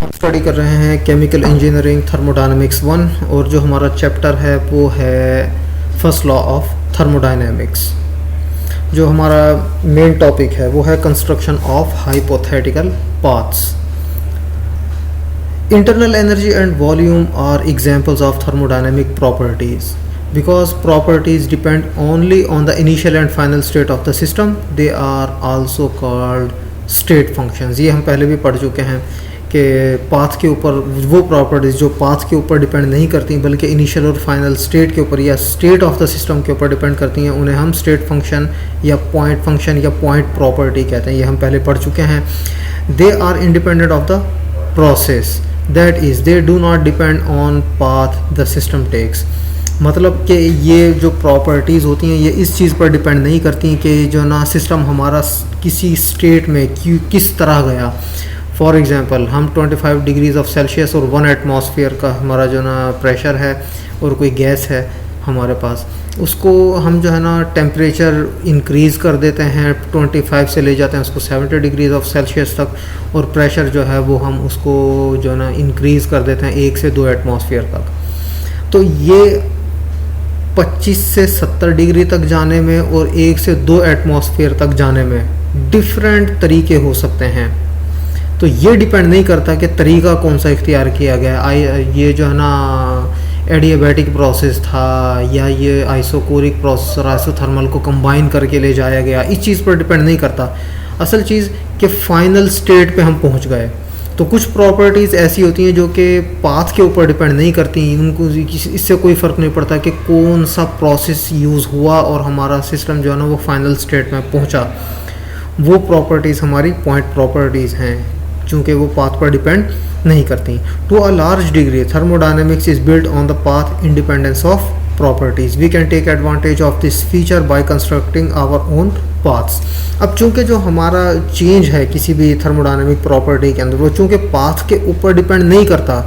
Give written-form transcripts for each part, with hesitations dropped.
हम स्टडी कर रहे हैं केमिकल इंजीनियरिंग थर्मोडायनेमिक्स 1 और जो हमारा चैप्टर है वो है फर्स्ट लॉ ऑफ थर्मोडायनेमिक्स। जो हमारा मेन टॉपिक है वो है construction of hypothetical paths. Internal energy and volume are examples of thermodynamic properties because properties depend only on the initial and final state of the system. They are also called state functions। ये हम पहले भी पढ़ चुके हैं कि path के ऊपर वो प्रॉपर्टीज़ जो पाथ के ऊपर डिपेंड नहीं करती बल्कि इनिशियल और फाइनल स्टेट के ऊपर या स्टेट ऑफ द सिस्टम के ऊपर डिपेंड करती हैं, उन्हें हम स्टेट फंक्शन या पॉइंट फंक्शन या पॉइंट प्रॉपर्टी कहते हैं। ये हम पहले पढ़ चुके हैं। They are independent of the process, that is they do not depend on path the system takes. मतलब कि ये जो प्रॉपर्टीज़ होती हैं ये इस चीज़ पर डिपेंड नहीं करती कि जो ना सिस्टम हमारा किसी स्टेट में किस तरह गया। फॉर एग्ज़ाम्पल हम 25 डिग्रीज़ ऑफ सेल्सियस और 1 एटमॉस्फेयर का हमारा जो ना प्रेशर है और कोई गैस है हमारे पास, उसको हम जो है ना टेम्परेचर इंक्रीज़ कर देते हैं, 25 से ले जाते हैं उसको 70 डिग्रीज़ ऑफ सेल्सियस तक, और प्रेशर जो है वो हम उसको जो ना इंक्रीज़ कर देते हैं 1 से 2 एटमॉस्फेयर तक। तो ये 25 से 70 डिग्री तक जाने में और 1 से 2 एटमॉस्फेयर तक जाने में डिफरेंट तरीके हो सकते हैं। तो ये डिपेंड नहीं करता कि तरीका कौन सा इख्तियार किया गया, ये जो है ना एडियाबैटिक प्रोसेस था या ये आइसोकोरिक प्रोसेस और आइसोथर्मल को कंबाइन करके ले जाया गया, इस चीज़ पर डिपेंड नहीं करता। असल चीज़ कि फाइनल स्टेट पे हम पहुंच गए। तो कुछ प्रॉपर्टीज़ ऐसी होती हैं जो कि पाथ के ऊपर डिपेंड नहीं करती, उनको इससे कोई फ़र्क नहीं पड़ता कि कौन सा प्रोसेस यूज़ हुआ और हमारा सिस्टम जो है ना वो फाइनल स्टेट में पहुंचा। वो प्रॉपर्टीज़ हमारी पॉइंट प्रॉपर्टीज़ हैं क्योंकि वो पाथ पर डिपेंड नहीं करती। To a large degree thermodynamics is built on the path independence of properties. We can take advantage of this feature by constructing our own paths. अब चूंकि जो हमारा चेंज है किसी भी थर्मोडायनेमिक प्रॉपर्टी के अंदर वो चूंकि पाथ के ऊपर डिपेंड नहीं करता,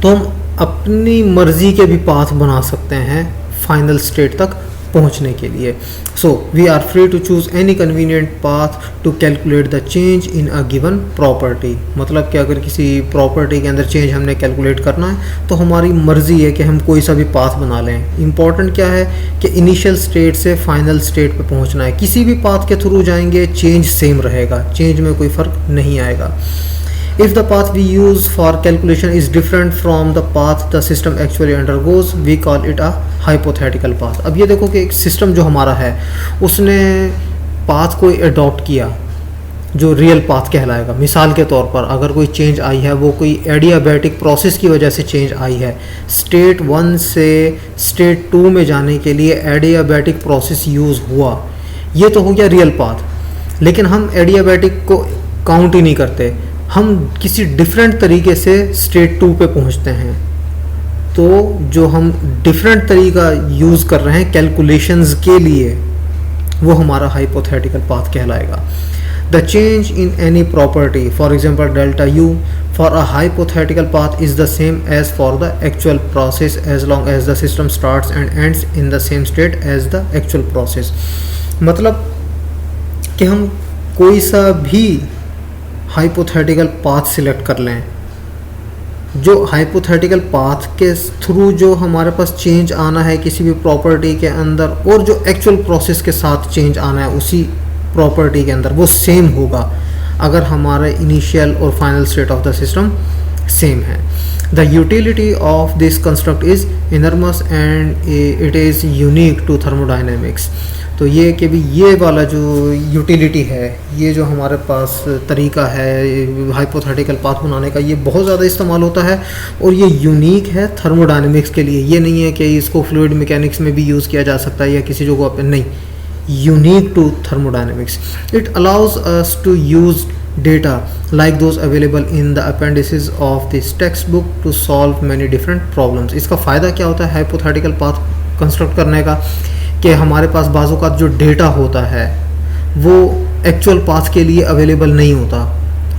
तो हम अपनी मर्जी के भी पाथ बना सकते हैं फाइनल स्टेट तक पहुंचने के लिए। So we are free to choose any convenient path to calculate the change in a given property. मतलब कि अगर किसी प्रॉपर्टी के अंदर चेंज हमने कैलकुलेट करना है तो हमारी मर्ज़ी है कि हम कोई सा भी पाथ बना लें। इम्पॉर्टेंट क्या है कि इनिशियल स्टेट से फाइनल स्टेट पे पहुंचना है। किसी भी पाथ के थ्रू जाएंगे चेंज सेम रहेगा, चेंज में कोई फ़र्क नहीं आएगा। If the path we use for calculation is different from the path the system actually undergoes, we call it a hypothetical path। अब ये देखो कि एक सिस्टम जो हमारा है उसने पाथ को अडॉप्ट किया जो रियल पाथ कहलाएगा। मिसाल के तौर पर अगर कोई चेंज आई है वो कोई एडियाबैटिक प्रोसेस की वजह से चेंज आई है, स्टेट 1 से स्टेट 2 में जाने के लिए एडियाबैटिक प्रोसेस यूज़ हुआ, ये तो हो गया रियल पाथ। लेकिन हम एडियाबैटिक को काउंट ही नहीं करते, हम किसी डिफरेंट तरीके से स्टेट 2 पे पहुंचते हैं। तो जो हम डिफरेंट तरीका यूज़ कर रहे हैं कैलकुलेशंस के लिए वो हमारा हाइपोथेटिकल पाथ कहलाएगा। The change in any property for example delta U for a hypothetical path is the same as for the actual process as long as the system starts and ends in the same state as the actual process. मतलब कि हम कोई सा भी hypothetical path select कर लें, जो hypothetical path के थ्रू जो हमारे पास चेंज आना है किसी भी प्रॉपर्टी के अंदर और जो एक्चुअल प्रोसेस के साथ चेंज आना है उसी प्रॉपर्टी के अंदर वो सेम होगा अगर हमारा इनिशियल और final state of the system same है। The utility of this construct is enormous and it is unique to thermodynamics. तो ये कि भी ये वाला जो यूटिलिटी है, ये जो हमारे पास तरीका है हाइपोथेटिकल पाथ बनाने का, ये बहुत ज़्यादा इस्तेमाल होता है और ये यूनिक है थर्मोडायनेमिक्स के लिए। ये नहीं है कि इसको फ्लूइड मैकेनिक्स में भी यूज़ किया जा सकता है या किसी जगह पे, नहीं, unique to thermodynamics. It allows us to use data like those available in the appendices of this textbook to solve many different problems। इसका फ़ायदा क्या होता है हाइपोथेटिकल पाथ कंस्ट्रक्ट करने का कि हमारे पास बाजू का जो डेटा होता है वो एक्चुअल पाथ के लिए अवेलेबल नहीं होता।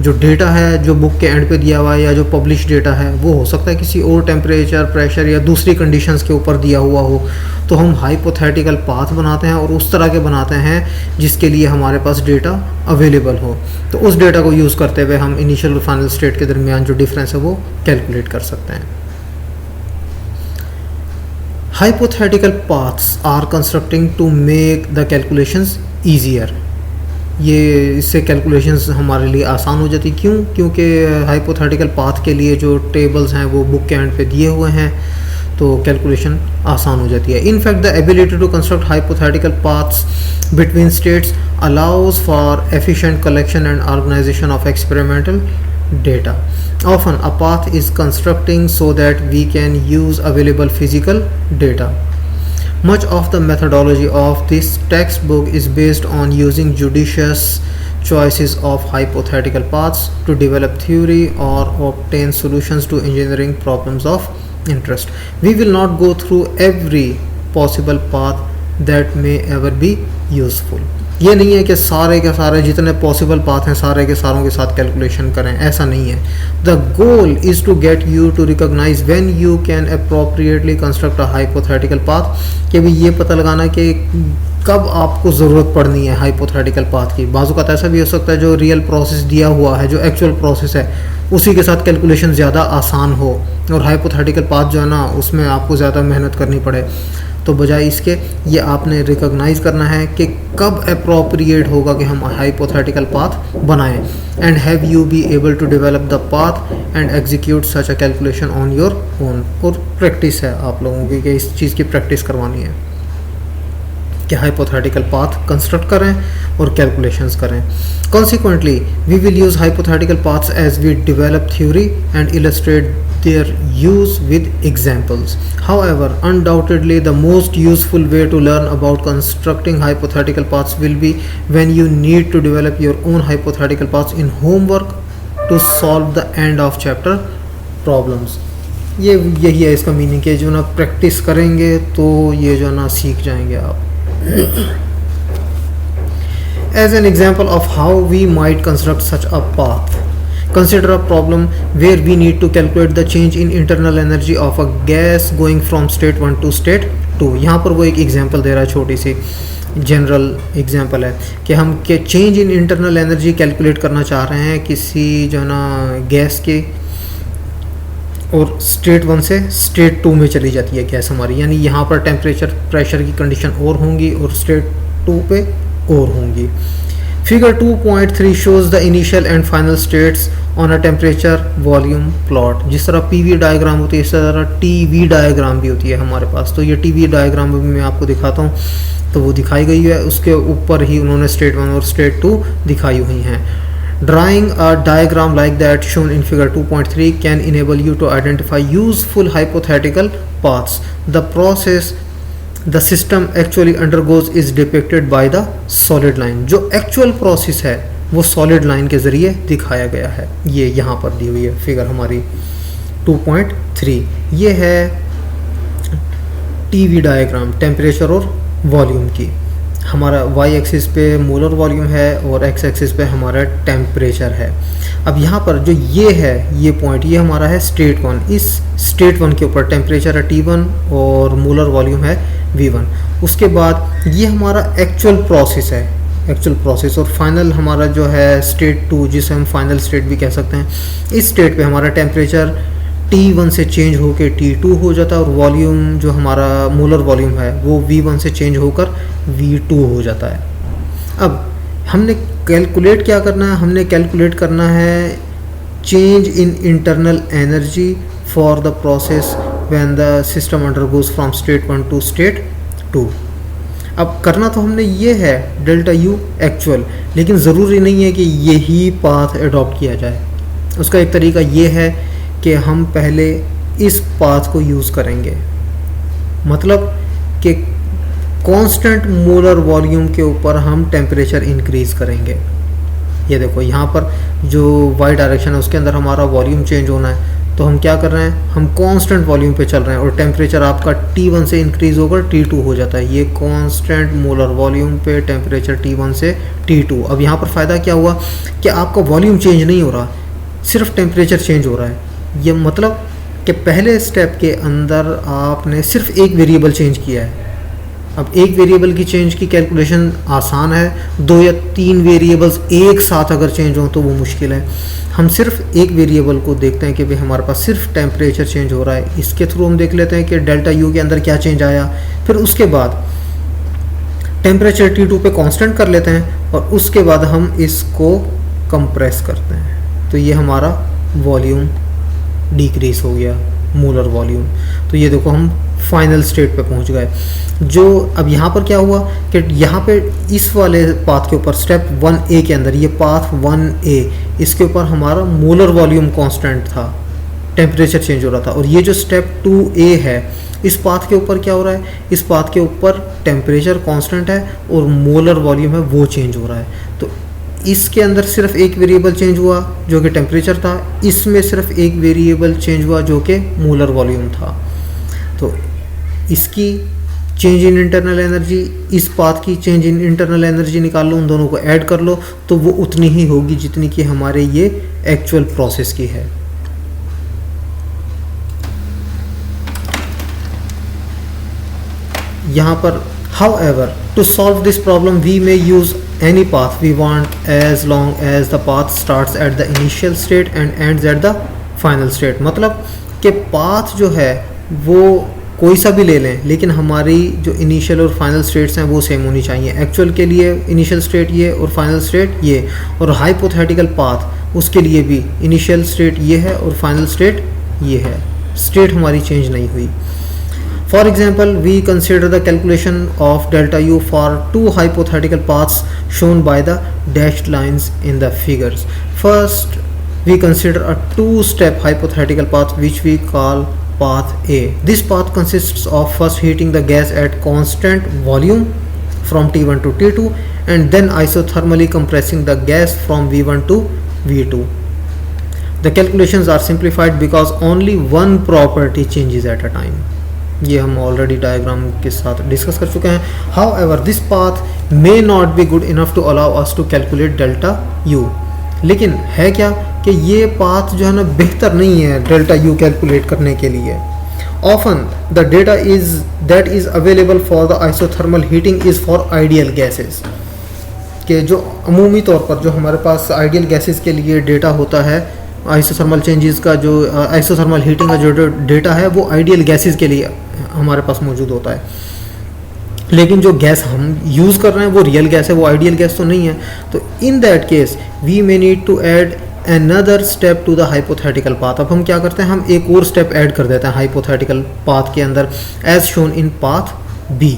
जो डेटा है जो बुक के एंड पे दिया हुआ है या जो पब्लिश डेटा है वो हो सकता है किसी और टेम्परेचर, प्रेशर या दूसरी कंडीशंस के ऊपर दिया हुआ हो। तो हम हाइपोथेटिकल पाथ बनाते हैं और उस तरह के बनाते हैं जिसके लिए हमारे पास डेटा अवेलेबल हो। तो उस डेटा को यूज़ करते हुए हम इनिशियल और फाइनल स्टेट के दरमियान जो डिफरेंस है वो कैलकुलेट कर सकते हैं। Hypothetical paths are constructing to make the calculations easier. ये इससे कैलकुलेशंस हमारे लिए आसान हो जाती। क्यों? क्योंकि हाइपोथेटिकल पाथ के लिए जो टेबल्स हैं वो बुक के एंड पे दिए हुए हैं, तो कैलकुलेशन आसान हो जाती है। In fact the ability to construct hypothetical paths between states allows for efficient collection and organization of experimental data. Often a path is constructing so that we can use available physical data. Much of the methodology of this textbook is based on using judicious choices of hypothetical paths to develop theory or obtain solutions to engineering problems of interest. We will not go through every possible path that may ever be useful. ये नहीं है कि सारे के सारे जितने possible path हैं सारे के सारों के साथ कैलकुलेशन करें, ऐसा नहीं है। The goal is to get you to recognize when you can appropriately construct a hypothetical path, कि भी ये पता लगाना कि कब आपको ज़रूरत पड़नी है हाइपोथेटिकल पाथ की। बाज़ औक़ात ऐसा भी हो सकता है जो रियल प्रोसेस दिया हुआ है, जो एक्चुअल प्रोसेस है, उसी के साथ कैलकुलेशन ज़्यादा आसान हो, और हाइपोथेटिकल पाथ जो है ना उसमें आपको ज़्यादा मेहनत करनी पड़े। तो बजाय इसके ये आपने रिकॉग्नाइज करना है कि कब अप्रोप्रिएट होगा कि हम हाइपोथेटिकल पाथ बनाएं, and have you be able to develop the path and execute such a calculation on your own. और प्रैक्टिस है आप लोगों की कि इस चीज़ की प्रैक्टिस करवानी है कि हाइपोथेटिकल पाथ कंस्ट्रक्ट करें और कैलकुलेशंस करें। Consequently, we will use hypothetical paths as we develop theory and illustrate their use with examples. However, undoubtedly the most useful way to learn about constructing hypothetical paths will be when you need to develop your own hypothetical paths in homework to solve the end of chapter problems. यही है इसका meaning कि जो ना practice करेंगे तो ये जो ना सीख जाएंगे आप। As an example of how we might construct such a path, consider a problem where we need to calculate the change in internal energy of a gas going from state 1 to state 2. यहाँ पर वो एक example दे रहा है, छोटी सी general example है कि हम के change in internal energy calculate करना चाह रहे हैं किसी जो ना गैस के, और स्टेट 1 से स्टेट 2 में चली जाती है गैस हमारी, यानी यहाँ पर टेम्परेचर प्रेशर की कंडीशन और होंगी और स्टेट 2 पे और होंगी। Figure 2.3 shows the initial and final states on a temperature volume plot. जिस तरह पीवी डायग्राम होती है इस तरह टीवी डायग्राम भी होती है हमारे पास। तो ये टीवी डायग्राम भी मैं आपको दिखाता हूँ, तो वो दिखाई गई है, उसके ऊपर ही उन्होंने स्टेट 1 और स्टेट 2 दिखाई हुई हैं। Drawing a diagram like that shown in figure 2.3 can enable you to identify useful hypothetical paths. The process the system actually undergoes is depicted by the solid line. जो actual process है वो solid line के ज़रिए दिखाया गया है। ये यहाँ पर दी हुई है फिगर हमारी 2.3। ये है टीवी डायग्राम टेम्परेचर और वॉल्यूम की। हमारा वाई एक्सिस पे मोलर वॉल्यूम है और एक्स एक्सिस पे हमारा टेम्परेचर है। अब यहाँ पर जो ये है ये पॉइंट, ये हमारा है स्टेट 1। इस स्टेट 1 के ऊपर टेम्परेचर है T1 और मोलर वॉल्यूम है V1। उसके बाद ये हमारा एक्चुअल प्रोसेस है, एक्चुअल प्रोसेस, और फाइनल हमारा जो है स्टेट 2 जिसे हम फाइनल स्टेट भी कह सकते हैं। इस स्टेट पे हमारा टेम्परेचर T1 से चेंज होकर T2 हो जाता है और वॉल्यूम जो हमारा मोलर वॉल्यूम है वो V1 से चेंज होकर V2 हो जाता है। अब हमने कैलकुलेट क्या करना है, हमने कैलकुलेट करना है change in internal energy for the process when the system undergoes from state 1 to state 2। अब करना तो हमने ये है डेल्टा U एक्चुअल, लेकिन ज़रूरी नहीं है कि यही पाथ अडॉप्ट किया जाए। उसका एक तरीका ये है कि हम पहले इस पाथ को यूज़ करेंगे, मतलब कि कांस्टेंट मोलर वॉल्यूम के ऊपर हम टेम्परेचर इंक्रीज़ करेंगे। ये देखो यहाँ पर जो वाई डायरेक्शन है उसके अंदर हमारा वॉल्यूम चेंज होना है, तो हम क्या कर रहे हैं, हम कांस्टेंट वॉल्यूम पे चल रहे हैं और टेम्परेचर आपका T1 से इंक्रीज होकर T2 हो जाता है। ये कांस्टेंट मोलर वॉल्यूम पे टेम्परेचर T1 से T2। अब यहाँ पर फ़ायदा क्या हुआ कि आपका वॉल्यूम चेंज नहीं हो रहा, सिर्फ टेम्परेचर चेंज हो रहा है। ये मतलब कि पहले स्टेप के अंदर आपने सिर्फ एक वेरिएबल चेंज किया है। अब एक वेरिएबल की चेंज की कैलकुलेशन आसान है, 2 या 3 वेरिएबल्स एक साथ अगर चेंज हों तो वो मुश्किल है। हम सिर्फ एक वेरिएबल को देखते हैं कि भाई हमारे पास सिर्फ टेम्परेचर चेंज हो रहा है, इसके थ्रू हम देख लेते हैं कि डेल्टा यू के अंदर क्या चेंज आया। फिर उसके बाद टेम्परेचर T2 पे कांस्टेंट कर लेते हैं और उसके बाद हम इसको कंप्रेस करते हैं, तो ये हमारा वॉल्यूम डिक्रीज हो गया, मोलर वॉल्यूम। तो ये देखो हम फाइनल स्टेट पे पहुंच गए। जो अब यहाँ पर क्या हुआ कि यहाँ पे इस वाले पाथ के ऊपर स्टेप 1A के अंदर, ये पाथ 1A, इसके ऊपर हमारा मोलर वॉल्यूम कांस्टेंट था, टेम्परेचर चेंज हो रहा था। और ये जो स्टेप 2A है, इस पाथ के ऊपर क्या हो रहा है, इस पाथ के ऊपर टेम्परेचर कांस्टेंट है और मोलर वॉल्यूम है वो चेंज हो रहा है। तो इसके अंदर सिर्फ एक वेरिएबल चेंज हुआ जो कि टेम्परेचर था, इसमें सिर्फ एक वेरिएबल चेंज हुआ जो कि मोलर वॉल्यूम था। तो इसकी चेंज इन इंटरनल एनर्जी, इस पाथ की चेंज इन इंटरनल एनर्जी निकाल लो, उन दोनों को ऐड कर लो तो वो उतनी ही होगी जितनी कि हमारे ये एक्चुअल प्रोसेस की है। यहाँ पर however to solve this problem we may use any path we want as long as the path starts at the initial state and ends at the final state। मतलब कि पाथ जो है वो कोई सा भी ले लें, लेकिन हमारी जो इनिशियल और फाइनल स्टेट्स हैं वो सेम होनी चाहिए। एक्चुअल के लिए इनिशियल स्टेट ये और फाइनल स्टेट ये, और हाइपोथेटिकल पाथ उसके लिए भी इनिशियल स्टेट ये है और फाइनल स्टेट ये है, स्टेट हमारी चेंज नहीं हुई। For example, we consider the calculation of delta U for 2 hypothetical paths shown by the dashed lines in the figures. First, we consider a 2-step hypothetical path which we call path A. This path consists of first heating the gas at constant volume from T1 to T2 and then isothermally compressing the gas from V1 to V2. The calculations are simplified because only one property changes at a time. ये हम already diagram के साथ discuss कर चुके हैं। However, this path may not be good enough to allow us to calculate delta U। लेकिन है क्या कि ये पाथ जो है ना बेहतर नहीं है डेल्टा U कैलकुलेट करने के लिए। Often the data that is available for the isothermal heating is for ideal gases। कि जो अमूमी तौर पर जो हमारे पास आइडियल गैसेस के लिए डेटा होता है, आइसोथर्मल चेंजेस का जो आइसोथर्मल हीटिंग का जो डेटा है वो आइडियल गैसेस के लिए हमारे पास मौजूद होता है। लेकिन जो गैस हम यूज़ कर रहे हैं वो रियल गैस है, वो आइडियल गैस तो नहीं है। तो in that case we may need to add another step to the hypothetical path. अब हम क्या करते हैं, हम एक और स्टेप ऐड कर देते हैं हाइपोथेटिकल पाथ के अंदर, as shown in path B.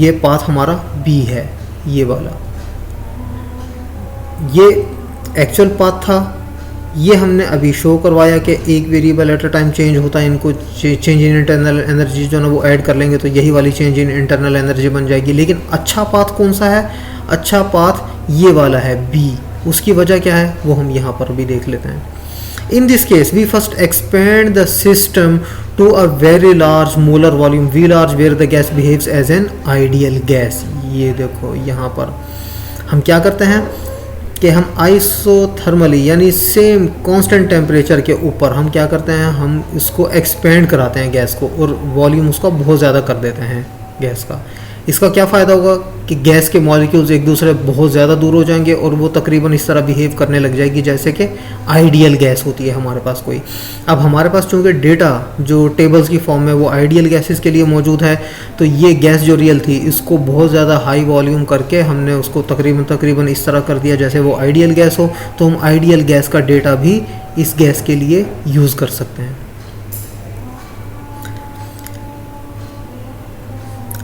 ये पाथ हमारा बी है, ये वाला, ये एक्चुअल पाथ था। ये हमने अभी शो करवाया कि एक variable at a time change होता है, इनको चेंज इन इंटरनल एनर्जी जो ना वो ऐड कर लेंगे तो यही वाली चेंज इन इंटरनल एनर्जी बन जाएगी। लेकिन अच्छा पाथ कौन सा है, अच्छा पाथ ये वाला है बी। उसकी वजह क्या है वो हम यहाँ पर भी देख लेते हैं। In this case we first expand the system to a very large molar volume V large where the gas behaves as an ideal gas. ये देखो यहाँ पर हम क्या करते हैं कि हम आइसोथर्मली यानी सेम कांस्टेंट टेम्परेचर के ऊपर हम क्या करते हैं, हम इसको एक्सपेंड कराते हैं गैस को और वॉल्यूम उसका बहुत ज़्यादा कर देते हैं गैस का। इसका क्या फ़ायदा होगा कि गैस के मॉलिक्यूल्स एक दूसरे बहुत ज़्यादा दूर हो जाएंगे और वो तकरीबन इस तरह बिहेव करने लग जाएगी जैसे कि आइडियल गैस होती है हमारे पास कोई। अब हमारे पास चूँकि डेटा जो टेबल्स की फॉर्म में वो आइडियल गैसेस के लिए मौजूद है, तो ये गैस जो रियल थी इसको बहुत ज़्यादा हाई वॉल्यूम करके हमने उसको तकरीबन इस तरह कर दिया जैसे वो आइडियल गैस हो। तो हम आइडियल गैस का डेटा भी इस गैस के लिए यूज़ कर सकते हैं।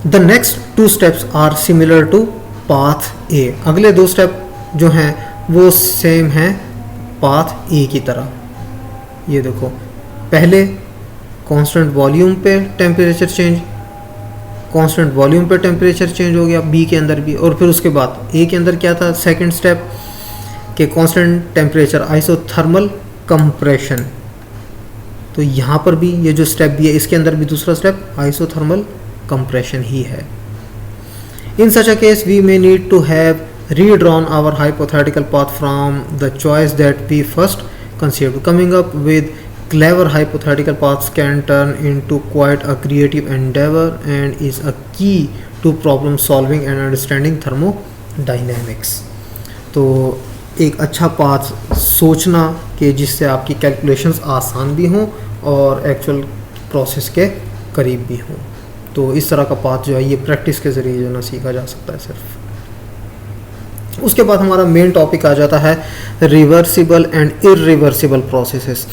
The next two steps are similar to path A। अगले 2 स्टेप जो हैं वो सेम हैं पाथ A की तरह। ये देखो, पहले कांस्टेंट वॉल्यूम पे टेम्परेचर चेंज, कांस्टेंट वॉल्यूम पे टेम्परेचर चेंज हो गया B के अंदर भी, और फिर उसके बाद A के अंदर क्या था सेकंड स्टेप कि कांस्टेंट टेम्परेचर आइसोथर्मल कंप्रेशन। तो यहाँ पर भी ये जो स्टेप भी है, इसके अंदर भी दूसरा स्टेप आइसोथर्मल कंप्रेशन ही है. In such a case, we may need to have redrawn our hypothetical path from the choice that we first conceived. Coming up with clever hypothetical paths can turn into quite a creative endeavor and is a key to problem solving and understanding thermodynamics. तो एक अच्छा path सोचना कि जिससे आपकी calculations आसान भी हों और एक्चुअल प्रोसेस के करीब भी हों. तो इस तरह का पाथ जो है ये प्रैक्टिस के ज़रिए जो ना सीखा जा सकता है सिर्फ. उसके बाद हमारा मेन टॉपिक आ जाता है reversible and irreversible processes.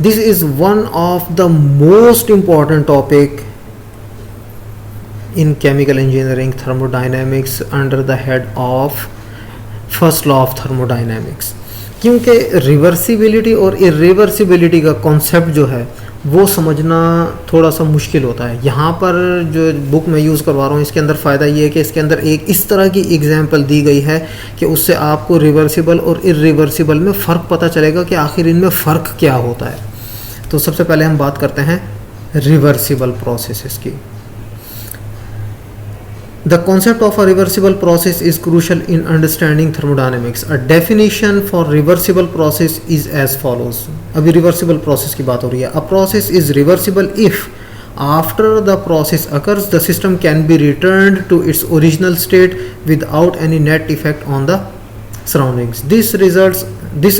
This is one of the most important topic in chemical engineering thermodynamics under the head of first law of thermodynamics. क्योंकि रिवर्सिबिलिटी और इरिवर्सिबिलिटी का कॉन्सेप्ट जो है वो समझना थोड़ा सा मुश्किल होता है. यहाँ पर जो बुक मैं यूज़ करवा रहा हूँ इसके अंदर फ़ायदा ये है कि इसके अंदर एक इस तरह की एग्जांपल दी गई है कि उससे आपको रिवर्सिबल और इरिवर्सिबल में फ़र्क पता चलेगा कि आखिर इनमें फ़र्क क्या होता है. तो सबसे पहले हम बात करते हैं रिवर्सिबल प्रोसेसेस की. The concept of a reversible process is crucial in understanding thermodynamics. A definition for reversible process is as follows. अभी reversible process की बात हो रही है. A process is reversible if after the process occurs the system can be returned to its original state without any net effect on the surroundings. This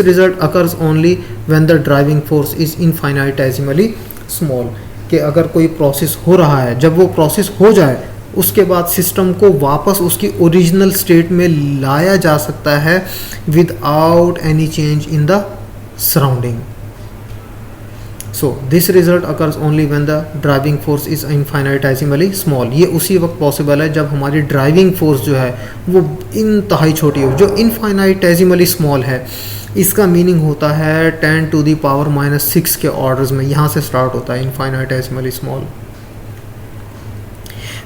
result occurs only when the driving force is infinitesimally small. कि अगर कोई process हो रहा है, जब वो process हो जाए उसके बाद सिस्टम को वापस उसकी ओरिजिनल स्टेट में लाया जा सकता है without any change in the surrounding. So this result occurs only when the driving force is infinitesimally small. ये उसी वक्त पॉसिबल है जब हमारी ड्राइविंग फोर्स जो है वो इंतहाई छोटी हो. जो इनफाइनाइटेसिमली स्मॉल है इसका मीनिंग होता है 10 to the power -6 के ऑर्डर्स में. यहाँ से स्टार्ट होता है इनफाइनाइटेसिमली small.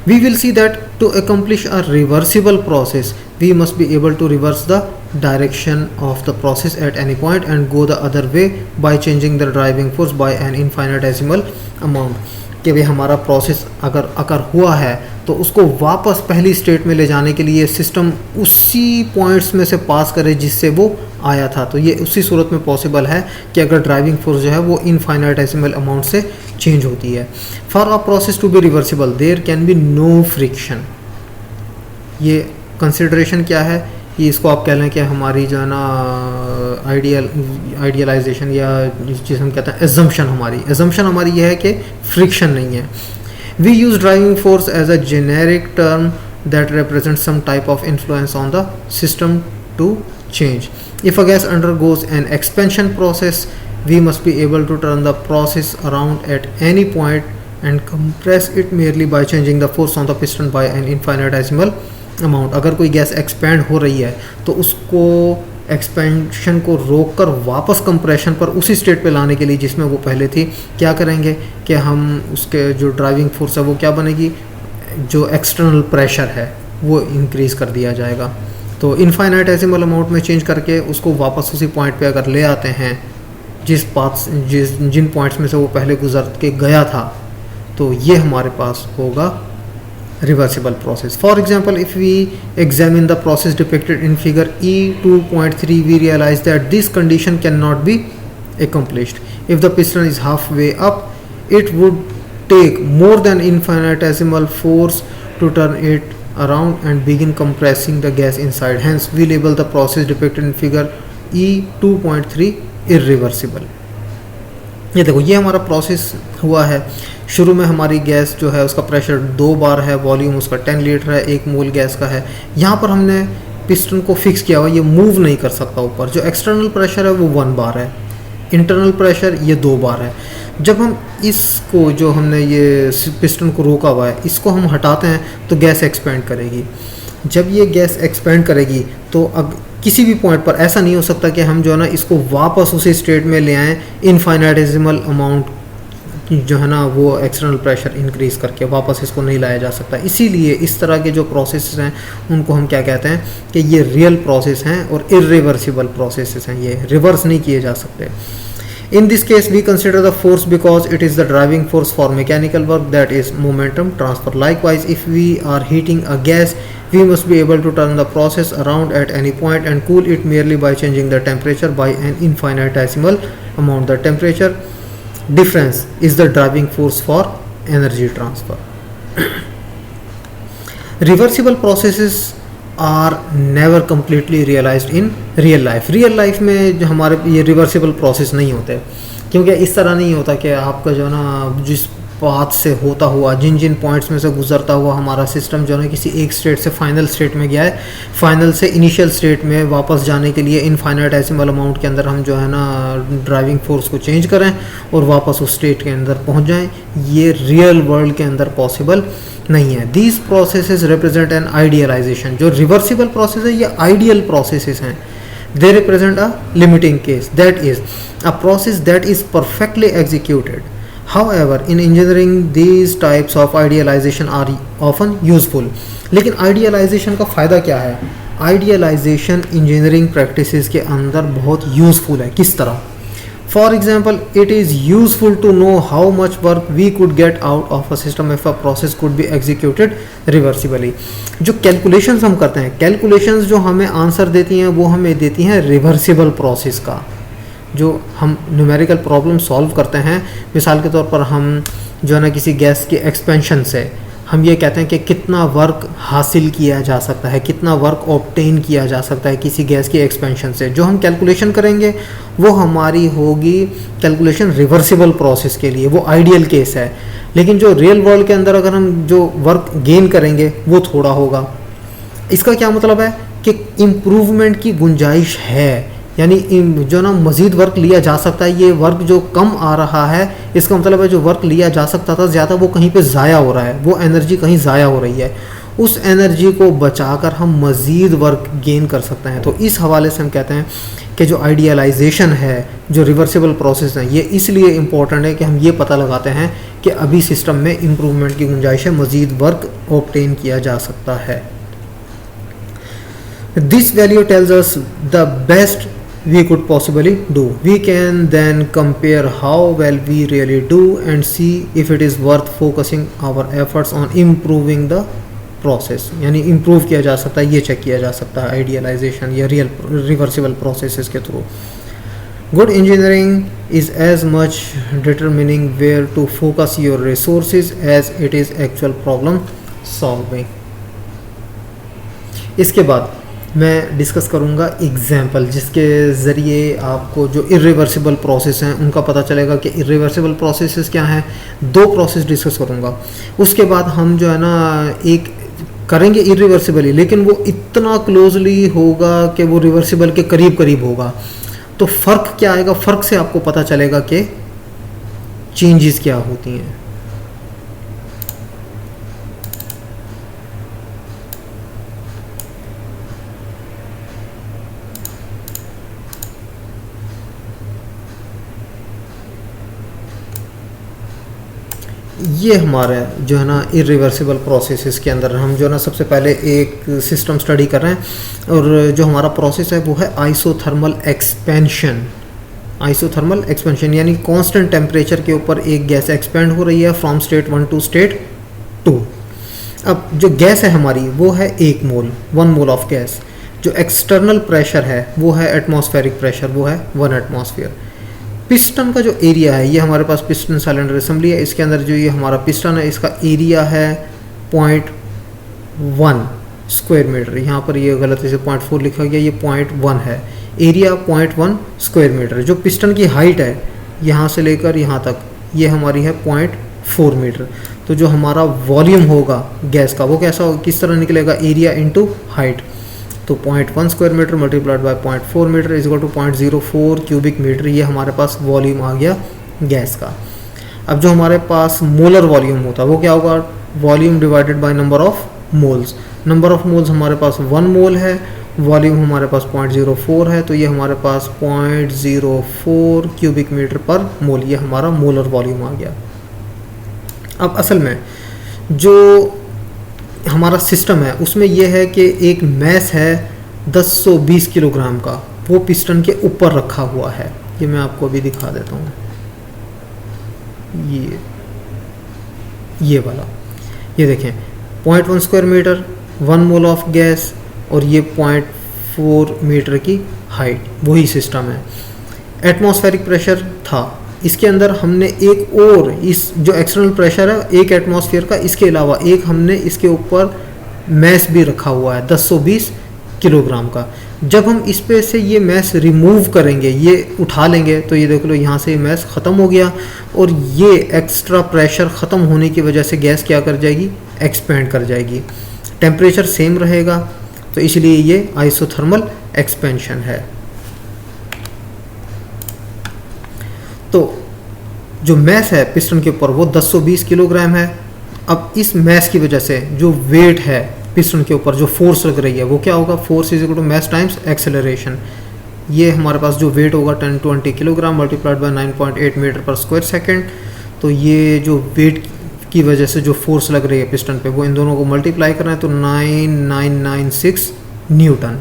We will see that to accomplish a reversible process, we must be able to reverse the direction of the process at any point and go the other way by changing the driving force by an infinitesimal amount. कि भाई हमारा process अगर हुआ है तो उसको वापस पहली स्टेट में ले जाने के लिए सिस्टम उसी पॉइंट्स में से पास करे जिससे वो आया था. तो ये उसी सूरत में पॉसिबल है कि अगर ड्राइविंग फोर्स जो है वो इनफाइनाइटेसिमल अमाउंट से चेंज होती है. For a process to be reversible there can be no friction. ये कंसिडरेशन क्या है, ये इसको आप कह लें कि हमारी जो है ना आइडियलाइजेशन या जिसे हम कहते हैं एजम्पशन हमारी ये है कि फ्रिक्शन नहीं है. We use driving force as a generic term that represents some type of influence on the system to change. If a gas undergoes an expansion process, we must be able to turn the process around at any point and compress it merely by changing the force on the piston by an infinitesimal amount. अगर कोई gas expand हो रही है तो उसको expansion को रोककर वापस कंप्रेशन पर उसी स्टेट पे लाने के लिए जिसमें वो पहले थी, क्या करेंगे कि हम उसके जो ड्राइविंग फोर्स है वो क्या बनेगी, जो एक्सटर्नल प्रेशर है वो इंक्रीज़ कर दिया जाएगा. तो इनफाइनाइटेसिमल अमाउंट में चेंज करके उसको वापस उसी पॉइंट पे अगर ले आते हैं जिन पॉइंट्स में से वो पहले गुजर के गया था, तो ये हमारे पास होगा reversible process. For example, if we examine the process depicted in figure E2.3, we realize that this condition cannot be accomplished. If the piston is halfway up, it would take more than infinitesimal force to turn it around and begin compressing the gas inside. Hence, we label the process depicted in figure E2.3 irreversible. ये देखो, ये हमारा process हुआ है. शुरू में हमारी gas जो है उसका प्रेशर 2 बार है, वॉल्यूम उसका 10 लीटर है, 1 मोल गैस का है. यहाँ पर हमने पिस्टन को फिक्स किया हुआ, ये मूव नहीं कर सकता ऊपर. जो एक्सटर्नल प्रेशर है वो 1 बार है, इंटरनल प्रेशर ये 2 बार है. जब हम इसको जो हमने ये पिस्टन को रोका हुआ है इसको हम हटाते हैं तो गैस एक्सपेंड करेगी. जब ये गैस एक्सपेंड करेगी तो अब किसी भी पॉइंट पर ऐसा नहीं हो सकता कि हम जो है ना इसको वापस उसी स्टेट में ले आएँ इनफाइनाइटेसिमल अमाउंट जो है ना वो एक्सटर्नल प्रेशर इंक्रीज़ करके वापस इसको नहीं लाया जा सकता. इसीलिए इस तरह के जो प्रोसेस हैं उनको हम क्या कहते हैं कि ये रियल प्रोसेस हैं और इरिवर्सिबल प्रोसेस हैं, ये रिवर्स नहीं किए जा सकते. In this case, we consider the force because it is the driving force for mechanical work, that is momentum transfer. Likewise, if we are heating a gas, we must be able to turn the process around at any point and cool it merely by changing the temperature by an infinitesimal amount. The temperature difference is the driving force for energy transfer. Reversible processes are never completely realized in real life. Real life में जो हमारे ये reversible process नहीं होते, क्योंकि इस तरह नहीं होता कि आपका जो है ना जिस पाथ से होता हुआ जिन जिन पॉइंट्स में से गुजरता हुआ हमारा सिस्टम जो है ना किसी एक स्टेट से फाइनल स्टेट में गया है, फाइनल से इनिशियल स्टेट में वापस जाने के लिए इनफाइनाइटेसिमल अमाउंट के अंदर हम जो है ना ड्राइविंग फोर्स को चेंज करें और वापस उस स्टेट के अंदर पहुंच जाएं. ये रियल वर्ल्ड के अंदर पॉसिबल नहीं है. These processes represent N idealisation. जो रिवर्सिबल प्रोसेस है ये आइडियल प्रोसेसेस हैं. They represent a limiting case, that is a process that is perfectly executed. However, in engineering, these types of idealization are often useful. लेकिन idealization का फ़ायदा क्या है? Idealization engineering practices के अंदर बहुत useful है. किस तरह? For example, it is useful to know how much work we could get out of a system if a process could be executed reversibly. जो calculations हम करते हैं, calculations जो हमें आंसर देती हैं वो हमें देती हैं reversible process का. जो हम न्यूमेरिकल प्रॉब्लम सॉल्व करते हैं, मिसाल के तौर पर हम जो है ना किसी गैस के एक्सपेंशन से हम ये कहते हैं कि कितना वर्क हासिल किया जा सकता है, कितना वर्क ऑब्टेन किया जा सकता है किसी गैस के एक्सपेंशन से. जो हम कैलकुलेशन करेंगे वो हमारी होगी कैलकुलेशन रिवर्सिबल प्रोसेस के लिए, वो आइडियल केस है. लेकिन जो रियल वर्ल्ड के अंदर अगर हम जो वर्क गेन करेंगे वो थोड़ा होगा. इसका क्या मतलब है कि इम्प्रूवमेंट की गुंजाइश है, यानी जो ना मज़ीद वर्क लिया जा सकता है. ये वर्क जो कम आ रहा है इसका मतलब है जो वर्क लिया जा सकता था ज़्यादा वो कहीं पे ज़ाया हो रहा है, वो एनर्जी कहीं ज़ाया हो रही है. उस एनर्जी को बचाकर हम मज़ीद वर्क गेन कर सकते हैं. तो इस हवाले से हम कहते हैं कि जो आइडियलाइजेशन है, जो रिवर्सिबल प्रोसेस है, ये इसलिए इम्पोर्टेंट है कि हम ये पता लगाते हैं कि अभी सिस्टम में इम्प्रूवमेंट की गुंजाइश है, मज़ीद वर्क ऑब्टेन किया जा सकता है. This value tells us the best we could possibly do. We can then compare how well we really do and see if it is worth focusing our efforts on improving the process. यानी improve किया जा सकता है, ये check किया जा सकता है idealization या real reversible processes के through. Good engineering is as much determining where to focus your resources as it is actual problem solving. इसके बाद मैं डिस्कस करूंगा एग्जाम्पल जिसके ज़रिए आपको जो इरिवर्सिबल प्रोसेस हैं उनका पता चलेगा कि इरिवर्सिबल प्रोसेसेस क्या हैं. 2 प्रोसेस डिस्कस करूंगा. उसके बाद हम जो है ना एक करेंगे इरिवर्सिबली, लेकिन वो इतना क्लोजली होगा कि वो रिवर्सिबल के करीब करीब होगा. तो फ़र्क क्या आएगा, फ़र्क से आपको पता चलेगा कि चेंजेस क्या होती हैं. ये हमारा जो है ना इरिवर्सिबल प्रोसेसेस के अंदर हम जो है ना सबसे पहले एक सिस्टम स्टडी कर रहे हैं और जो हमारा प्रोसेस है वो है आइसोथर्मल एक्सपेंशन. आइसोथर्मल एक्सपेंशन यानी कांस्टेंट टेम्परेचर के ऊपर एक गैस एक्सपेंड हो रही है फ्रॉम स्टेट 1 टू स्टेट 2. अब जो गैस है हमारी वो है 1 मोल, 1 मोल ऑफ गैस. जो एक्सटर्नल प्रेशर है वो है एटमॉस्फेरिक प्रेशर, वो है 1 एटमॉस्फेयर. पिस्टन का जो एरिया है, ये हमारे पास पिस्टन सिलेंडर असेंबली है, इसके अंदर जो ये हमारा पिस्टन है इसका एरिया है 0.1 स्क्वायर मीटर. यहाँ पर ये गलती से 0.4 लिखा गया, ये 0.1 है. Area 0.1 square metre. जो पिस्टन की हाइट है यहाँ से लेकर यहाँ तक ये हमारी है 0.4 मीटर. तो जो हमारा वॉल्यूम होगा गैस का वो कैसा होगा, किस तरह निकलेगा, एरिया इंटू हाइट. तो 0.1 square metre multiplied by 0.4 metre is equal to 0.04 cubic metre. ये हमारे पास वॉल्यूम आ गया गैस का. अब जो हमारे पास मोलर वॉल्यूम होता है वो क्या होगा, volume divided by number of moles. Number of moles हमारे पास 1 मोल है, वॉल्यूम हमारे पास 0.04 है, तो ये हमारे पास 0.04 क्यूबिक मीटर पर मोल, ये हमारा मोलर वॉल्यूम आ गया. अब असल में जो हमारा सिस्टम है उसमें यह है कि एक मैस है 1020 किलोग्राम का, वो पिस्टन के ऊपर रखा हुआ है. ये मैं आपको अभी दिखा देता हूँ। ये वाला, ये देखें 0.1 square metre, 1 mole of gas, और ये 0.4 मीटर की हाइट, वही सिस्टम है। एटमॉस्फेरिक प्रेशर था, इसके अंदर हमने एक और इस जो एक्सटर्नल प्रेशर है एक एटमॉस्फेयर का, इसके अलावा एक हमने इसके ऊपर मैस भी रखा हुआ है 1020 किलोग्राम का। जब हम इस पे से ये मैस रिमूव करेंगे, ये उठा लेंगे, तो ये देख लो यहाँ से मैस ख़त्म हो गया, और ये एक्स्ट्रा प्रेशर ख़त्म होने की वजह से गैस क्या कर जाएगी, एक्सपेंड कर जाएगी। टेम्परेचर सेम रहेगा, तो इसलिए ये आइसोथर्मल एक्सपेंशन है। तो जो मैस है पिस्टन के ऊपर वो 1020 किलोग्राम है। अब इस मैस की वजह से जो वेट है पिस्टन के ऊपर, जो फोर्स लग रही है, वो क्या होगा, force is equal to mass times acceleration. ये हमारे पास जो वेट होगा 1020 kilogram multiplied by 9.8 metre per square second. तो ये जो वेट की वजह से जो फोर्स लग रही है पिस्टन पे, वो इन दोनों को मल्टीप्लाई करना है, तो 9996 न्यूटन।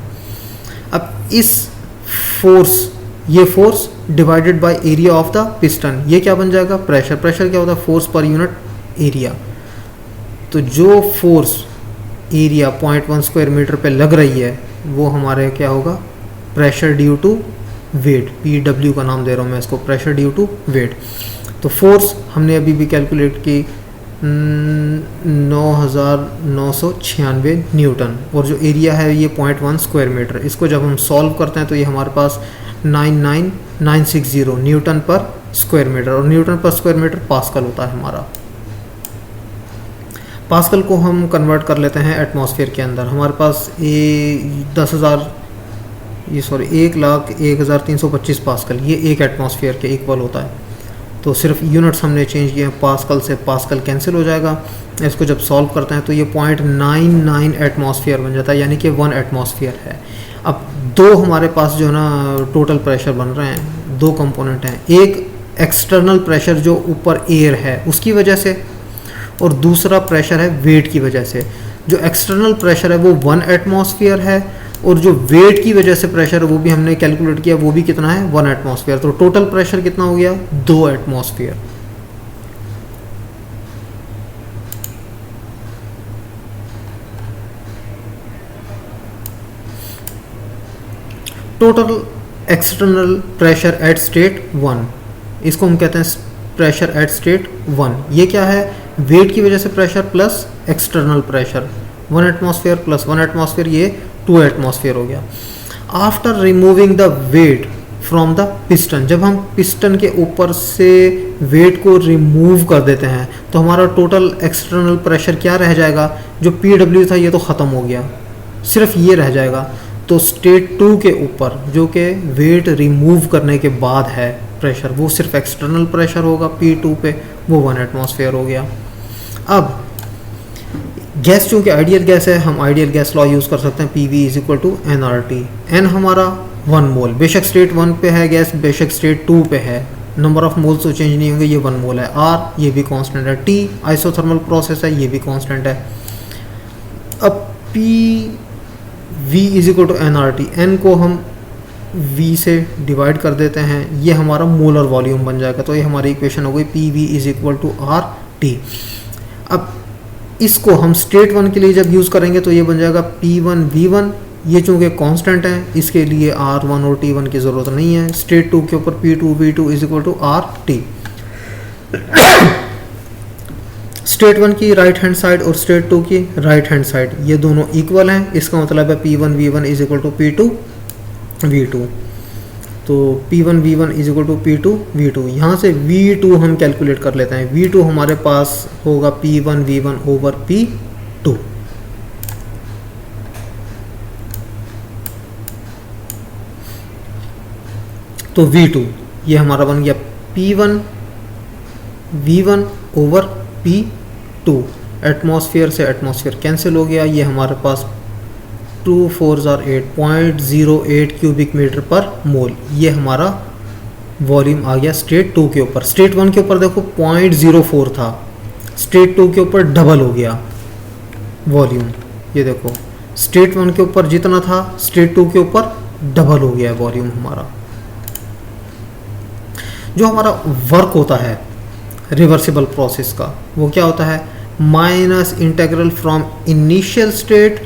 अब इस फोर्स, ये force divided by area of the piston, ये क्या बन जाएगा, प्रेशर। प्रेशर क्या होता है, फोर्स पर यूनिट एरिया। तो जो फोर्स एरिया 0.1 स्क्वायर मीटर पे लग रही है, वो हमारे क्या होगा, pressure due to weight, PW का नाम दे रहा हूँ मैं इसको, प्रेशर ड्यू टू वेट। तो फोर्स हमने अभी भी कैलकुलेट की 9996 न्यूटन, और जो एरिया है ये 0.1 स्क्वायर मीटर। इसको जब हम सॉल्व करते हैं तो ये हमारे पास 99960 न्यूटन पर स्क्वायर मीटर, और न्यूटन पर स्क्वायर मीटर पास्कल होता है हमारा। पास्कल को हम कन्वर्ट कर लेते हैं एटमॉस्फेयर के अंदर। हमारे पास 1,01,0325 पास्कल, ये एक एटमॉस्फेयर के इक्वल होता है। तो सिर्फ यूनिट्स हमने चेंज किए हैं, पास्कल से पास्कल कैंसिल हो जाएगा। इसको जब सॉल्व करते हैं तो ये 0.99 एटमॉस्फेयर बन जाता है, यानी कि 1 एटमॉस्फेयर है। अब दो हमारे पास जो है ना टोटल प्रेशर बन रहे हैं, दो कंपोनेंट हैं, एक एक्सटर्नल प्रेशर जो ऊपर एयर है उसकी वजह से, और दूसरा प्रेशर है वेट की वजह से। जो एक्सटर्नल प्रेशर है वो 1 एटमॉस्फेयर है, और जो वेट की वजह से प्रेशर वो भी हमने कैलकुलेट किया, वो भी कितना है, 1 एटमॉस्फेयर। तो टोटल प्रेशर कितना हो गया, 2 atmosphere. Total external pressure at state 1, इसको हम कहते हैं प्रेशर एट स्टेट 1। ये क्या है, वेट की वजह से pressure plus external pressure, 1 atmosphere plus 1 atmosphere, ये 2 एटमॉस्फेयर हो गया। After removing the weight from the piston, जब हम पिस्टन के ऊपर से वेट को रिमूव कर देते हैं तो हमारा टोटल एक्सटर्नल प्रेशर क्या रह जाएगा, जो PW था ये तो ख़त्म हो गया, सिर्फ ये रह जाएगा। तो स्टेट 2 के ऊपर जो कि वेट रिमूव करने के बाद है प्रेशर, वो सिर्फ एक्सटर्नल प्रेशर होगा P2 पे, वो 1 एटमॉस्फेयर हो गया। अब गैस चूँकि आइडियल गैस है, हम आइडियल गैस लॉ यूज़ कर सकते हैं, PV is equal to nRT। n हमारा 1 मोल, बेशक स्टेट 1 पे है गैस, बेशक स्टेट 2 पे है, नंबर ऑफ मोल्स तो चेंज नहीं होंगे, ये 1 मोल है। R ये भी कांस्टेंट है, T आइसोथर्मल प्रोसेस है, ये भी कांस्टेंट है। अब PV is equal to nRT, n को हम V से डिवाइड कर देते हैं, ये हमारा मोलर वॉल्यूम बन जाएगा। तो ये हमारी इक्वेशन हो गई PV is equal to RT। अब इसको हम स्टेट 1 के लिए जब यूज़ करेंगे तो ये बन जाएगा P1V1, ये चूँकि कांस्टेंट है इसके लिए R1 और T1 की ज़रूरत नहीं है। स्टेट 2 के ऊपर P2V2 is equal to RT। State 1 की राइट हैंड साइड और स्टेट 2 की राइट हैंड साइड ये दोनों इक्वल हैं, इसका मतलब है P1V1 is equal to P2V2। तो P1V1 is equal to P2V2। यहाँ से V2 हम कैलकुलेट कर लेते हैं। V2 हमारे पास होगा P1V1 ओवर P2। तो V2 ये हमारा बन गया P1V1 ओवर P2। एटमॉस्फेयर से एटमॉस्फेयर कैंसिल हो गया, ये हमारे पास 2 4 8.08 क्यूबिक मीटर पर मोल, ये हमारा वॉल्यूम आ गया स्टेट 2 के ऊपर। स्टेट 1 के ऊपर देखो 0.04 था, स्टेट 2 के ऊपर डबल हो गया वॉल्यूम। ये देखो स्टेट 1 के ऊपर जितना था स्टेट 2 के ऊपर डबल हो गया वॉल्यूम हमारा। जो हमारा वर्क होता है रिवर्सिबल प्रोसेस का, वो क्या होता है, minus integral from initial state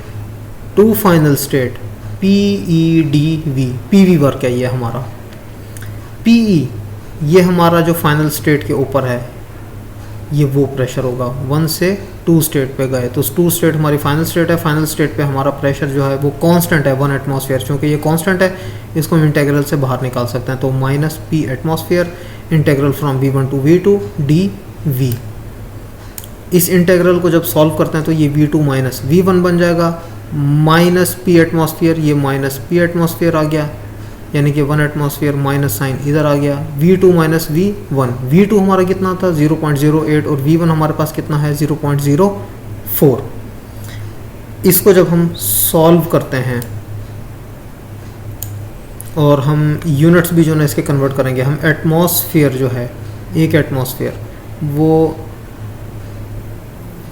to final state, PEDV, PV work है ये हमारा। PE ये हमारा जो फाइनल स्टेट के ऊपर है, ये वो प्रेशर होगा। 1 से 2 स्टेट पे गए तो 2 स्टेट हमारी फाइनल स्टेट है, फाइनल स्टेट पे हमारा प्रेशर जो है वो कांस्टेंट है 1 एटमॉस्फेयर। क्योंकि ये कांस्टेंट है, इसको हम इंटीग्रल से बाहर निकाल सकते हैं, तो minus P atmosphere integral from V1 to V2 dV। इस इंटीग्रल को जब सॉल्व करते हैं तो ये V2 माइनस V1 बन जाएगा, माइनस P एटमॉस्फेयर, ये माइनस P एटमॉस्फेयर आ गया, यानी कि 1 एटमॉस्फेयर माइनस साइन इधर आ गया, V2 माइनस V1। V2 हमारा कितना था 0.08 और V1 हमारे पास कितना है 0.04। इसको जब हम सॉल्व करते हैं और हम यूनिट्स भी जो है इसके कन्वर्ट करेंगे, हम एटमॉस्फेयर जो है, एक एटमॉस्फेयर वो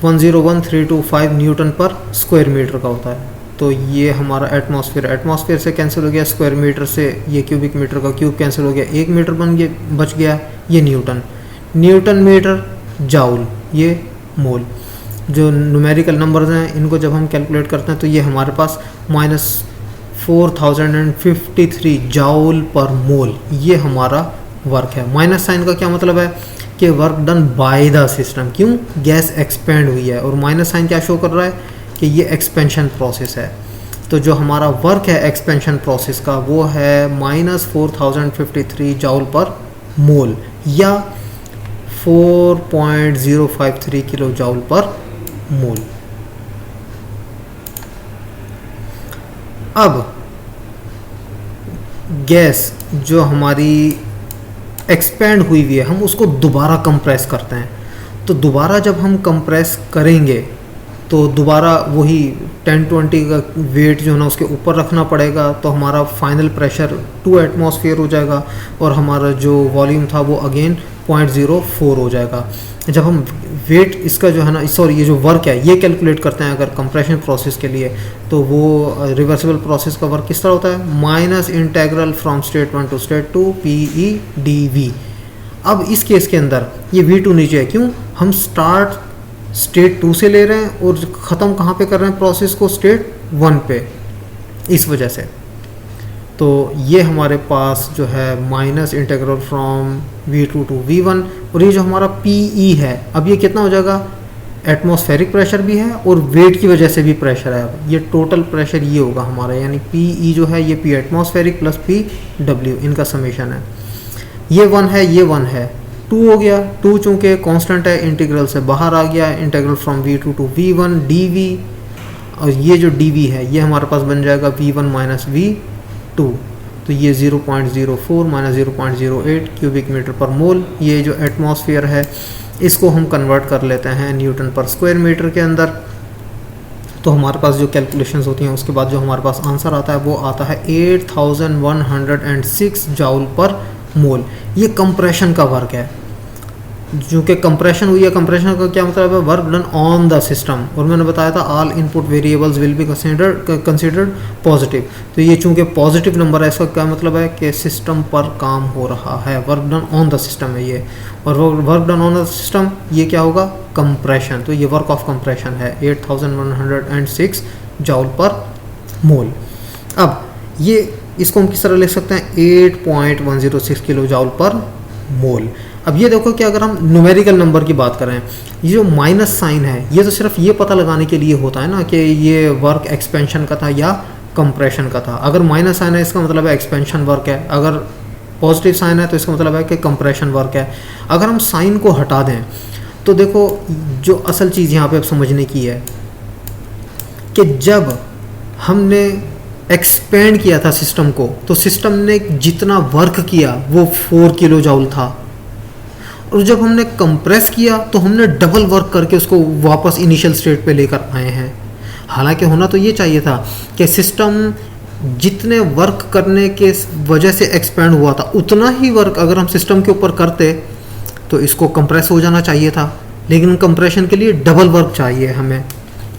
101,325 न्यूटन पर स्क्वायर मीटर का होता है। तो ये हमारा एटमॉस्फेयर से कैंसिल हो गया, स्क्वायर मीटर से ये क्यूबिक मीटर का क्यूब कैंसिल हो गया, 1 मीटर बच गया, ये न्यूटन मीटर जाउल, ये मोल। जो न्यूमेरिकल नंबर्स हैं इनको जब हम कैलकुलेट करते हैं तो ये हमारे पास -4053 जाउल पर मोल, ये हमारा वर्क है। माइनस साइन का क्या मतलब है कि work done by the system, क्यों, गैस एक्सपेंड हुई है, और माइनस साइन क्या शो कर रहा है कि ये एक्सपेंशन प्रोसेस है। तो जो हमारा वर्क है एक्सपेंशन प्रोसेस का वो है -4053 जाउल पर मोल या 4.053 किलो जाउल पर मोल। अब गैस जो हमारी एक्सपेंड हुई है हम उसको दोबारा कंप्रेस करते हैं, तो दोबारा जब हम कंप्रेस करेंगे तो दोबारा वही 1020 का वेट जो है ना उसके ऊपर रखना पड़ेगा, तो हमारा फाइनल प्रेशर 2 एटमॉस्फेयर हो जाएगा और हमारा जो वॉल्यूम था वो अगेन 0.04 हो जाएगा। जब हम वेट इसका जो है ना, सॉरी, ये जो वर्क है ये कैलकुलेट करते हैं अगर कंप्रेशन प्रोसेस के लिए, तो वो रिवर्सिबल प्रोसेस का वर्क किस तरह होता है, minus integral from state 1 to state 2 PEDV। अब इस केस के अंदर ये V2 नीचे है, क्यों, हम स्टार्ट स्टेट 2 से ले रहे हैं और ख़त्म कहाँ पे कर रहे हैं प्रोसेस को, स्टेट 1 पे, इस वजह से। तो ये हमारे पास जो है minus integral from V2 to V1, और ये जो हमारा PE है अब ये कितना हो जाएगा, एटमॉस्फेरिक प्रेशर भी है और वेट की वजह से भी प्रेशर है। अब ये टोटल प्रेशर ये होगा हमारा, यानी PE जो है ये P एटमॉस्फेरिक प्लस PW, इनका समेशन है। ये 1 है, ये 1 है, 2 हो गया, 2 चूँकि कांस्टेंट है इंटीग्रल से बाहर आ गया, integral from V2 to V1 dV, और ये जो dV है ये हमारे पास बन जाएगा V1 माइनस V2, तो ये 0.04 माइनस 0.08 क्यूबिक मीटर पर मोल। ये जो एटमॉस्फेयर है इसको हम कन्वर्ट कर लेते हैं न्यूटन पर स्क्वायर मीटर के अंदर, तो हमारे पास जो कैलकुलेशंस होती हैं उसके बाद जो हमारे पास आंसर आता है वो आता है 8106 जाउल पर मोल। ये कंप्रेशन का वर्क है, जो कि कंप्रेशन हुई है। कंप्रेशन का क्या मतलब है, work done on the system, और मैंने बताया था all input variables will be considered positive. तो ये चूंकि पॉजिटिव नंबर है, इसका क्या मतलब है कि सिस्टम पर काम हो रहा है, work done on the system है ये, और work done on the system ये क्या होगा, कंप्रेशन। तो ये वर्क ऑफ कंप्रेशन है 8106 जाउल पर मोल। अब ये इसको हम किस तरह लिख सकते हैं, 8.106 किलो जाउल पर मोल। अब ये देखो कि अगर हम न्यूमेरिकल नंबर की बात करें, ये जो माइनस साइन है ये तो सिर्फ ये पता लगाने के लिए होता है ना कि ये वर्क एक्सपेंशन का था या कंप्रेशन का था। अगर माइनस साइन है इसका मतलब है एक्सपेंशन वर्क है, अगर पॉजिटिव साइन है तो इसका मतलब है कि कंप्रेशन वर्क है। अगर हम साइन को हटा दें तो देखो जो असल चीज़ यहाँ पे अब समझने की है कि जब हमने एक्सपेंड किया था सिस्टम को, तो सिस्टम ने जितना वर्क किया वो 4 किलो जाउल था, और जब हमने कंप्रेस किया तो हमने डबल वर्क करके उसको वापस इनिशियल स्टेट पे लेकर आए हैं। हालांकि होना तो ये चाहिए था कि सिस्टम जितने वर्क करने के वजह से एक्सपेंड हुआ था उतना ही वर्क अगर हम सिस्टम के ऊपर करते तो इसको कंप्रेस हो जाना चाहिए था, लेकिन कंप्रेशन के लिए डबल वर्क चाहिए हमें।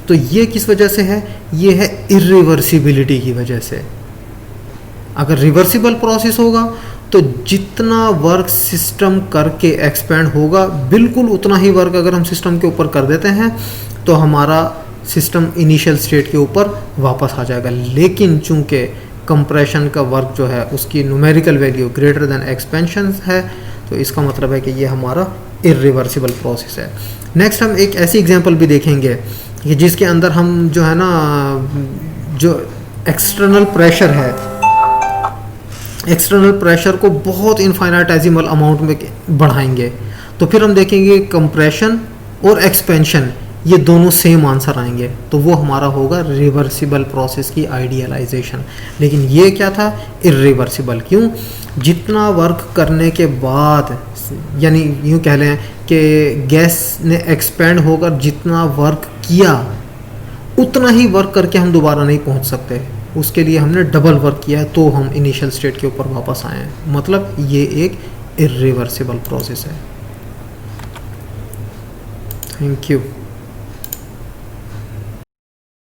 तो ये किस वजह से है, ये है इरिवर्सिबिलिटी की वजह से। अगर रिवर्सिबल प्रोसेस होगा तो जितना वर्क सिस्टम करके एक्सपेंड होगा, बिल्कुल उतना ही वर्क अगर हम सिस्टम के ऊपर कर देते हैं तो हमारा सिस्टम इनिशियल स्टेट के ऊपर वापस आ जाएगा। लेकिन चूंकि कंप्रेशन का वर्क जो है उसकी numerical value greater than expansion है, तो इसका मतलब है कि ये हमारा इरिवर्सिबल प्रोसेस है। नेक्स्ट हम एक ऐसी एग्जांपल भी देखेंगे कि जिसके अंदर हम जो है ना, जो एक्सटर्नल प्रेशर है, एक्सटर्नल प्रेशर को बहुत इनफाइनाइटेसिमल अमाउंट में बढ़ाएंगे, तो फिर हम देखेंगे कंप्रेशन और एक्सपेंशन ये दोनों सेम आंसर आएंगे, तो वो हमारा होगा रिवर्सिबल प्रोसेस की आइडियलाइजेशन। लेकिन ये क्या था, इरिवर्सिबल। क्यों? जितना वर्क करने के बाद, यानी यूँ कह लें कि गैस ने एक्सपेंड होकर जितना वर्क किया उतना ही वर्क करके हम दोबारा नहीं पहुंच सकते, उसके लिए हमने डबल वर्क किया है, तो हम इनिशियल स्टेट के ऊपर वापस आए हैं। मतलब ये एक इरिवर्सिबल प्रोसेस है। Thank you.